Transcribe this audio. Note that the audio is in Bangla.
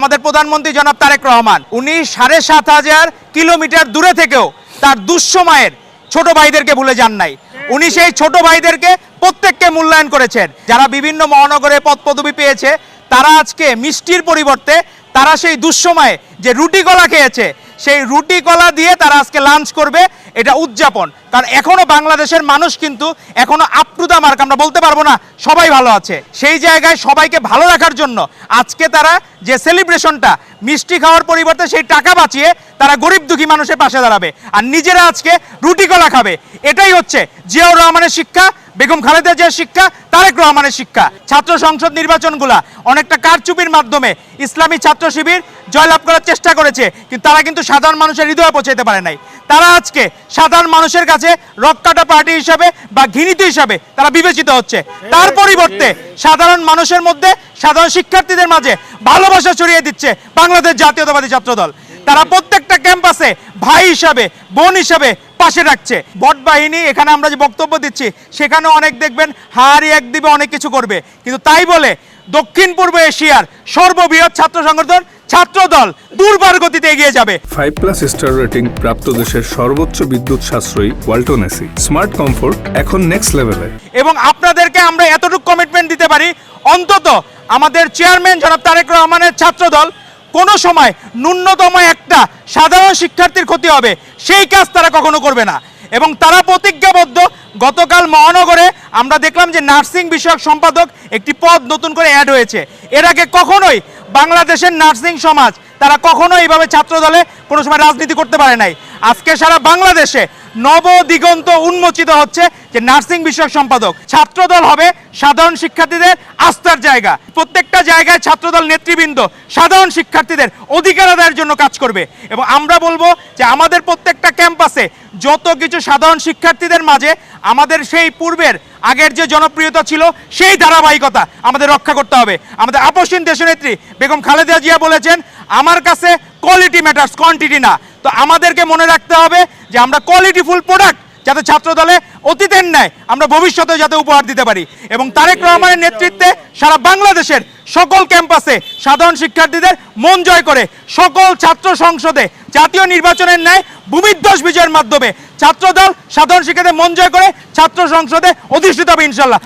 আমাদের প্রধানমন্ত্রী জনাব তারেক রহমান উনি ৭,৫০০ কিলোমিটার দূরে থেকেও তার দুঃসময়ের ছোট ভাইদেরকে ভুলে যান নাই। উনি সেই ছোট ভাইদেরকে প্রত্যেককে মূল্যায়ন করেছেন। যারা বিভিন্ন মহানগরে পদ পদবি পেয়েছে তারা আজকে মিষ্টির পরিবর্তে তারা সেই দুঃসময়ে যে রুটি কলা খেয়েছে সেই রুটি কলা দিয়ে তারা আজকে লাঞ্চ করবে, এটা উদযাপন। কারণ এখনো বাংলাদেশের মানুষ কিন্তু এখনো আপ্লুদা মার্ক, আমরা বলতে পারবো না সবাই ভালো আছে। সেই জায়গায় সবাইকে ভালো রাখার জন্য আজকে তারা যে সেলিব্রেশনটা মিষ্টি খাওয়ার পরিবর্তে সেই টাকা বাঁচিয়ে তারা গরিব দুঃখী মানুষের পাশে দাঁড়াবে আর নিজেরা আজকে রুটি কলা খাবে। এটাই হচ্ছে জিয়াউর রহমানের শিক্ষা, বেগম খালেদা জিয়ার শিক্ষা, তারেক রহমানের শিক্ষা। ছাত্র সংসদ নির্বাচনগুলা অনেকটা কারচুপির মাধ্যমে ইসলামী ছাত্র শিবির জয়লাভ করার চেষ্টা করেছে, কিন্তু তারা কিন্তু সাধারণ মানুষের হৃদয়ে পৌঁছাতে পারে নাই। তারা আজকে সাধারণ মানুষের কাছে রক্কাটা পার্টি হিসাবে বা ঘৃণিত হিসাবে তারা বিবেচিত হচ্ছে। তার পরিবর্তে সাধারণ মানুষের মধ্যে, সাধারণ শিক্ষার্থীদের মাঝে ভালোবাসা ছড়িয়ে দিচ্ছে বাংলাদেশ জাতীয়তাবাদী ছাত্রদল। তারা প্রত্যেকটা ক্যাম্পাসে ভাই হিসাবে, বোন হিসাবে পাশে রাখছে। ভোট বাহিনী এখানে আমরা যে বক্তব্য দিচ্ছি সেখানে অনেক দেখবেন হারি এক দিবে অনেক কিছু করবে, কিন্তু তাই বলে দক্ষিণ পূর্ব এশিয়ার সর্ববৃহৎ ছাত্র সংগঠন ছাত্রদল দুর্বার গতিতে এগিয়ে যাবে। 5+ স্টার রেটিং প্রাপ্ত দেশের সর্বোচ্চ বিদ্যুৎ সাশ্রয়ী ওয়ালটন এসি স্মার্ট কমফোর্ট এখন নেক্সট লেভেলে। এবং আপনাদেরকে আমরা এতটুকু কমিটমেন্ট দিতে পারি, অন্তত আমাদের চেয়ারম্যান জনাব তারেক রহমানের ছাত্রদল কোনো সময় ন্যূনতম একটা সাধারণ শিক্ষার্থীর ক্ষতি হবে সেই কাজ তারা কখনো করবে না। এবং তারা প্রতিজ্ঞাবদ্ধ। গতকাল মহানগরে আমরা দেখলাম যে নার্সিং বিষয়ক সম্পাদক একটি পদ নতুন করে অ্যাড হয়েছে। এর আগে কখনোই বাংলাদেশের নার্সিং সমাজ তারা কখনো এইভাবে ছাত্রদলে কোনো সময় রাজনীতি করতে পারে নাই। আজকে সারা বাংলাদেশে নব দিগন্ত উন্মোচিত হচ্ছে যে নার্সিং বিষয়ক সম্পাদক। ছাত্রদল হবে সাধারণ শিক্ষার্থীদের আস্থার জায়গা। প্রত্যেকটা জায়গায় ছাত্রদল নেতৃবৃন্দ সাধারণ শিক্ষার্থীদের অধিকার আদায়ের জন্য কাজ করবে। এবং আমরা বলবো যে আমাদের প্রত্যেকটা ক্যাম্পাসে যত কিছু সাধারণ শিক্ষার্থীদের মাঝে আমাদের সেই পূর্বের আগের যে জনপ্রিয়তা ছিল সেই ধারাবাহিকতা আমাদের রক্ষা করতে হবে। আমাদের আপসহীন দেশনেত্রী বেগম খালেদা জিয়া বলেছেন, আমার কাছে কোয়ালিটি ম্যাটার্স, কোয়ান্টিটি না। তো আমাদেরকে মনে রাখতে হবে যে আমরা কোয়ালিটিফুল প্রোডাক্ট যাতে ছাত্রদলে অতীতের ন্যায় আমরা ভবিষ্যতে যাতে উপহার দিতে পারি। এবং তারেক রহমানের নেতৃত্বে সারা বাংলাদেশের সকল ক্যাম্পাসে সাধারণ শিক্ষার্থীদের মন জয় করে সকল ছাত্র সংসদে জাতীয় নির্বাচনের ন্যায় ভূমিধ্বস বিজয়ের মাধ্যমে ছাত্রদল সাধারণ শিক্ষার্থীদের মন জয় করে ছাত্র সংসদে অধিষ্ঠিত হবে ইনশাল্লাহ।